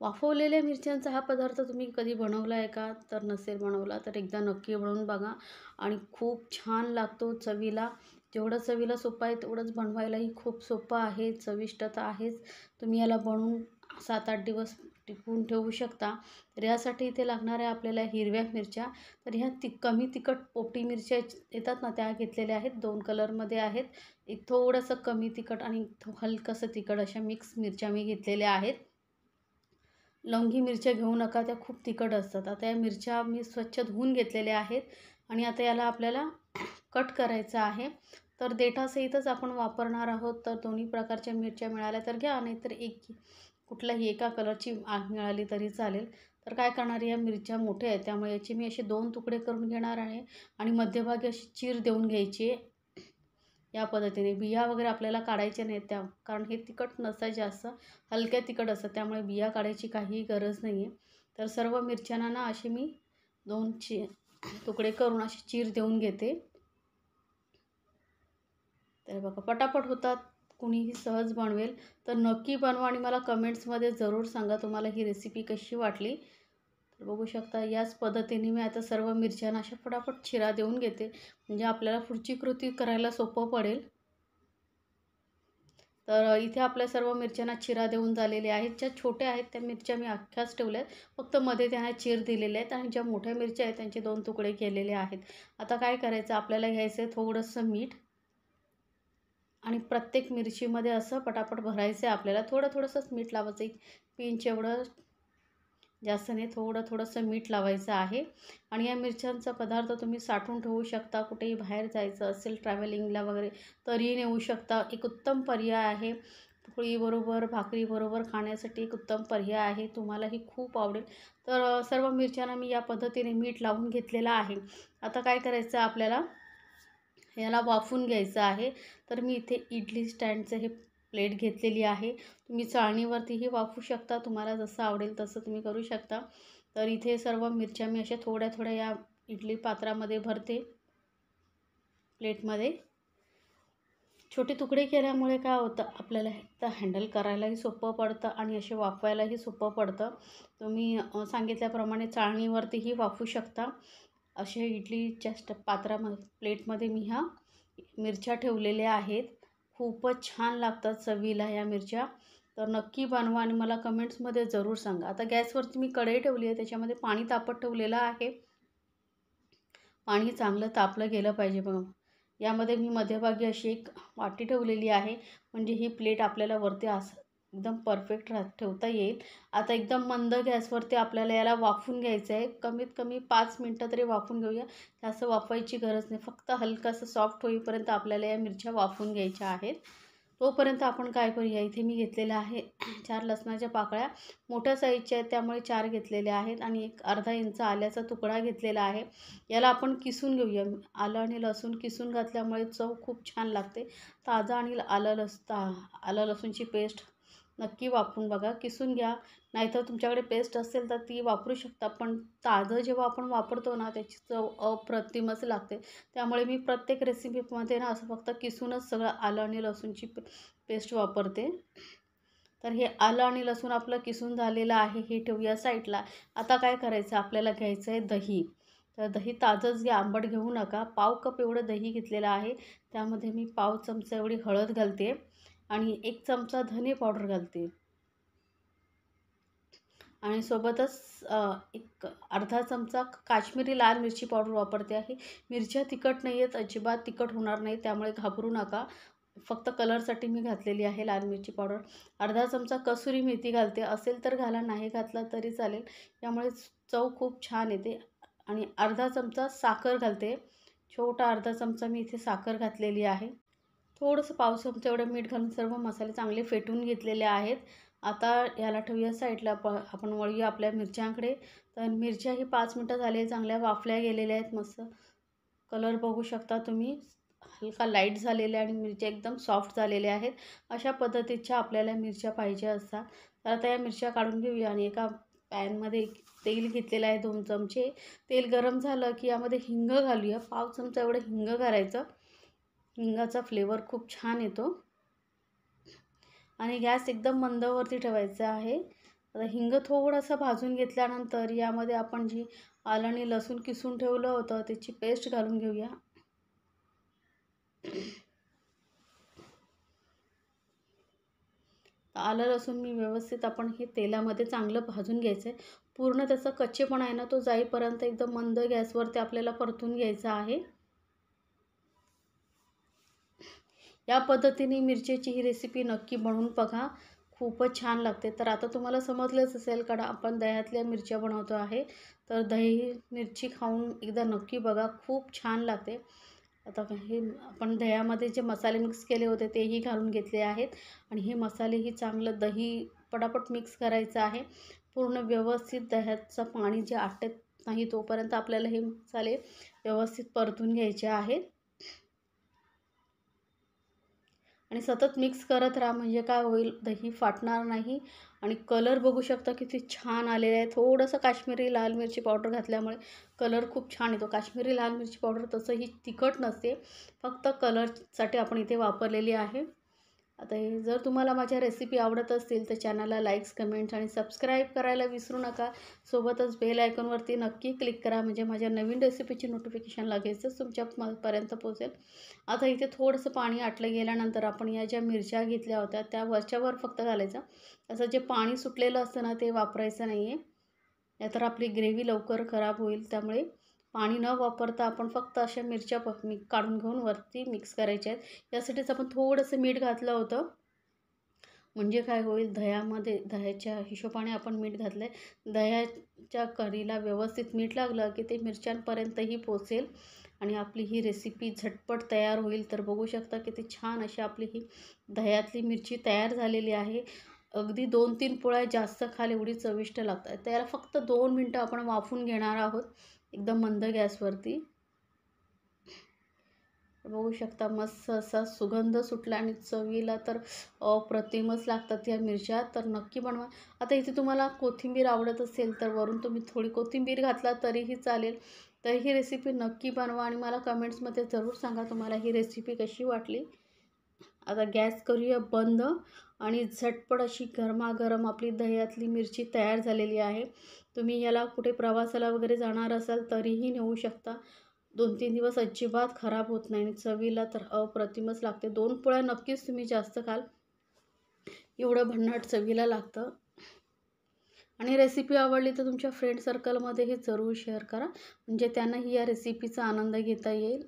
वाफवलेल्या मिरच्यांचा हा पदार्थ तुम्ही कधी बनवला आहे का? तर नसेल बनवला तर एकदा नक्की बनवून बघा आणि खूप छान लागतो चवीला. जेवढं चवीला सोपं आहे तेवढंच बनवायलाही खूप सोपं आहे. चविष्ट तर आहेच. तुम्ही याला बनवून 7-8 दिवस टिकवून ठेवू शकता. तर यासाठी इथे लागणाऱ्या आपल्याला हिरव्या मिरच्या, तर ह्या कमी तिखट पोपटी मिरच्या येतात ना, त्या घेतलेल्या आहेत. 2 कलरमध्ये आहेत. एक थोडंसं कमी तिखट आणि हलकंसं तिखट अशा मिक्स मिरच्या मी घेतलेल्या आहेत. लवंगी मिरच्या घेऊ नका, त्या खूप तिखट असतात. आता या मिरच्या मी स्वच्छ धुवून घेतलेल्या आहेत आणि आता याला आपल्याला कट करायचं आहे. तर देठासहितच आपण वापरणार आहोत. तर दोन्ही प्रकारच्या मिरच्या मिळाल्या तर घ्या, नाहीतर कुठल्याही एका कलरची मिळाली तरी चालेल. तर काय करणार, या मिरच्या मोठ्या आहेत त्यामुळे याचे मी असे 2 तुकडे करून घेणार आहे आणि मध्यभागी अशी चीर देऊन घ्यायची आहे. या पद्धतीने बिया वगैरे आपल्याला काढायच्या नाहीत त्या, कारण हे तिखट नसतं जास्त, हलक्या तिखट असतं, त्यामुळे बिया काढायची काहीही गरज नाही आहे. तर सर्व मिरच्यांना ना असे मी 2 तुकडे करून अशी चीर देऊन घेते. तर बघा पटापट होतात, कुणीही सहज बनवेल. तर नक्की बनवा आणि मला कमेंट्समध्ये ज़रूर सांगा तुम्हाला ही रेसिपी कशी वाटली. तर बघू शकता याच पद्धतीने मी आता सर्व मिरच्यांना अशा पटापट चिरा देऊन घेते, म्हणजे आपल्याला पुढची कृती करायला सोपं पडेल. तर इथे आपल्या सर्व मिरच्यांना चिरा देऊन झालेले आहेत. ज्या छोट्या आहेत त्या मिरच्या मी अख्ख्याच ठेवल्या आहेत, फक्त मध्ये त्यांना चीर दिलेले आहेत आणि ज्या मोठ्या मिरच्या आहेत त्यांचे 2 तुकडे केलेले आहेत. आता काय करायचं, आपल्याला घ्यायचं आहे थोडंसं मीठ आणि प्रत्येक मिरचीमध्ये असं पटापट भरायचं आहे आपल्याला. थोडंसंच मीठ लावायचं, एक पिंच एवढं, जास्त नाही, थोडंसं मीठ लावायचं आहे. आणि या मिरच्यांचा पदार्थ तुम्ही साठवून ठेवू शकता. कुठेही बाहेर जायचं असेल ट्रॅव्हलिंगला वगैरे तरी नेऊ शकता. एक उत्तम पर्याय आहे. पोळीबरोबर, भाकरीबरोबर खाण्यासाठी एक उत्तम पर्याय आहे. तुम्हालाही खूप आवडेल. तर सर्व मिरच्यांना मी या पद्धतीने मीठ लावून घेतलेलं आहे. आता काय करायचं, आपल्याला याला वाफवून घ्यायचं आहे. तर मी इथे इडली स्टँडचं हे प्लेट घेतलेली आहे. तुम्ही चाळणीवरतीही वाफवू शकता, तुम्हाला जसं आवडेल तसं तुम्ही करू शकता. तर इथे सर्व मिरच्या मी अशा थोड्या थोड्या या इडली पात्रामध्ये भरते, प्लेटमध्ये. छोटे तुकडे केल्यामुळे काय होतं, आपल्याला एकतर हँडल करायलाही सोपं पडतं आणि असे वाफवायलाही सोपं पडतं. तुम्ही सांगितल्याप्रमाणे चाळणीवरतीही वाफवू शकता. अशा इडलीच्या पात्रामध्ये, प्लेटमध्ये मी ह्या मिरच्या ठेवलेल्या आहेत. खूपच छान लागतात चवीला या मिरच्या. तर नक्की बनवा आणि मला कमेंट्समध्ये ज़रूर सांगा. आता गॅसवरती मी कढई ठेवली आहे, त्याच्यामध्ये पाणी तापत ठेवलेलं आहे. पाणी चांगलं तापलं गेलं पाहिजे बघा. यामध्ये मी मध्यभागी अशी एक वाटी ठेवलेली आहे, म्हणजे ही प्लेट आपल्याला वरती असं एकदम परफेक्ट ठेवता येईल. आता एकदम मंद गॅसवरती आपल्याला याला वाफवून घ्यायचं आहे. कमीत कमी 5 मिनटं तरी वाफवून घेऊया. जास्त वाफवायची गरज नाही, फक्त हलकंसं सॉफ्ट होईपर्यंत आपल्याला या मिरच्या वाफवून घ्यायच्या आहेत. तोपर्यंत आपण काय करूया, इथे मी घेतलेलं आहे 4 लसणाच्या पाकळ्या, मोठ्या साईजच्या आहेत त्यामुळे 4 घेतलेल्या आहेत आणि एक अर्धा इंच आल्याचा तुकडा घेतलेला आहे. याला आपण किसून घेऊया. आलं आणि लसूण किसून घातल्यामुळे चव खूप छान लागते. ताजं आणि आलं लसूणची पेस्ट नक्की वापरून बघा, किसून घ्या. नाहीतर तुमच्याकडे पेस्ट असेल तर ती वापरू शकता, पण ताजं जेव्हा आपण वापरतो ना त्याची चव अप्रतिमच लागते. त्यामुळे मी प्रत्येक रेसिपीमध्ये ना असं फक्त किसूनच सगळं आलं आणि लसूणची पेस्ट वापरते. तर हे आलं आणि लसूण आपलं किसून झालेलं आहे, हे ठेवूया साईडला. आता काय करायचं, आपल्याला घ्यायचं आहे दही. तर दही ताजंच घ्या, आंबट घेऊ नका. पाव कप एवढं दही घेतलेलं आहे. त्यामध्ये मी पाव चमचा एवढी हळद घालते आणि 1 चमचा धने पावडर घालते आणि सोबतच एक अर्धा चमचा काश्मीरी लाल मिरची पावडर वापरते आहे. मिरच्या तिखट नाही आहेत, अजिबात तिखट होणार नाही, त्यामुळे घाबरू नका. फक्त कलरसाठी मी घातलेली आहे लाल मिरची पावडर. अर्धा चमचा कसुरी मेथी घालते, असेल तर घाला, नाही घातला तरी चालेल. यामुळे चव खूप छान येते. आणि अर्धा चमचा साखर घालते, छोटा अर्धा चमचा मी इथे साखर घातलेली आहे. थोडंसं पाव चमचा एवढं मीठ घालून सर्व मसाले चांगले फेटून घेतलेले आहेत. आता याला ठेवूया साईडला. आपण वळूया आपल्या मिरच्यांकडे. तर मिरच्याही 5 मिनटं झाले, चांगल्या वाफल्या गेलेल्या आहेत. मस्त कलर बघू शकता तुम्ही, हलका लाईट झालेल्या आणि मिरच्या एकदम सॉफ्ट झालेल्या आहेत. अशा पद्धतीच्या आपल्याला मिरच्या पाहिजे असतात. तर आता या मिरच्या काढून घेऊया आणि एका पॅनमध्ये तेल घेतलेलं आहे 2 चमचे. तेल गरम झालं की यामध्ये हिंग घालूया. पाव चमचा एवढं हिंग घालायचं. हिंगाचा फ्लेवर खूप छान येतो. आणि गॅस एकदम मंदवरती ठेवायचा आहे. आता हिंग थोडंसं भाजून घेतल्यानंतर यामध्ये आपण जी आलं आणि लसूण किसून ठेवलं होतं त्याची पेस्ट घालून घेऊया. आलं लसूण मी व्यवस्थित आपण हे तेलामध्ये चांगलं भाजून घ्यायचं आहे. पूर्ण त्याचा कच्चेपणा आहे ना तो जाईपर्यंत एकदम मंद गॅसवरती आपल्याला परतून घ्यायचं आहे. या पद्धतीने मिरचीची ही रेसिपी नक्की बनवून बघा, खूपच छान लागते. तर आता तुम्हाला समजलंच असेल कारण आपण दह्यातल्या मिरच्या बनवतो आहे. तर दही मिरची खाऊन एकदा नक्की बघा, खूप छान लागते. आता हे आपण दह्यामध्ये जे मसाले मिक्स केले होते तेही घालून घेतले आहेत आणि हे मसालेही चांगलं दही पटापट मिक्स करायचं आहे. पूर्ण व्यवस्थित दह्याचं पाणी जे आटत नाही तोपर्यंत आपल्याला हे मसाले व्यवस्थित परतून घ्यायचे आहेत आणि सतत मिक्स करत राहा. म्हणजे काय होईल, दही फाटणार नाही आणि कलर बघू शकता किती छान आलेला आहे. थोडंसं काश्मीरी लाल मिरची पावडर घातल्यामुळे कलर खूप छान येतो. काश्मीरी लाल मिरची पावडर तसं ही तिखट नसते, फक्त कलरसाठी आपण इथे वापरलेली आहे. आता हे जर तुम्हाला माझ्या रेसिपी आवडत असतील तर चॅनलला लाईक्स, कमेंट्स आणि सबस्क्राईब करायला विसरू नका. सोबतच बेल आयकॉनवरती नक्की क्लिक करा म्हणजे माझ्या नवीन रेसिपीची नोटिफिकेशन लगेचच तुमच्यापर्यंत पोहोचेल. आता इथे थोडंसं पाणी आटलं गेल्यानंतर आपण या ज्या मिरच्या घेतल्या होत्या त्या वरच्यावर फक्त घालायचं. असं जे पाणी सुटलेलं असतं ना ते वापरायचं नाही आहे, नाहीतर आपली ग्रेव्ही लवकर खराब होईल. त्यामुळे पाणी न वापरता आपण फक्त अशा मिरच्या काढून घेऊन वरती मिक्स करायच्या आहेत. यासाठीच आपण थोडंसं मीठ घातलं होतं. म्हणजे काय होईल, दह्याच्या हिशोबाने आपण मीठ घातलं आहे. दह्याच्या कढीला व्यवस्थित मीठ लागलं की ते मिरच्यांपर्यंतही पोचेल आणि आपली ही रेसिपी झटपट तयार होईल. तर बघू शकता किती छान अशी आपली ही दह्यातली मिरची तयार झालेली आहे. अगदी 2-3 पोळ्या जास्त खाल एवढी चविष्ट लागतात. त्याला फक्त 2 मिनटं आपण वाफून घेणार आहोत एकदम मंद गॅसवरती. बघू शकता मस्त असा सुगंध सुटला आणि चवीला तर अप्रतिमच लागतात या मिरच्या. तर नक्की बनवा. आता इथे तुम्हाला कोथिंबीर आवडत असेल तर वरून तुम्ही थोडी कोथिंबीर घातला तरीही चालेल. तर ही रेसिपी नक्की बनवा आणि मला कमेंट्समध्ये जरूर सांगा तुम्हाला ही रेसिपी कशी वाटली. आता गॅस करूया बंद आणि झटपट अशी गरमागरम आपली दह्यातली मिरची तयार झालेली आहे. तुम्ही याला कुठे प्रवासाला वगैरे जाणार असाल तरीही नेऊ शकता. 2-3 दिवस अजिबात खराब होत नाही आणि चवीला तर अप्रतिमच लागते. 2 पोळ्या नक्कीच तुम्ही जास्त खाल, एवढं भन्नाट चवीला लागतं. आणि रेसिपी आवडली तर तुमच्या फ्रेंड सर्कलमध्येही जरूर शेअर करा म्हणजे त्यांनाही या रेसिपीचा आनंद घेता येईल.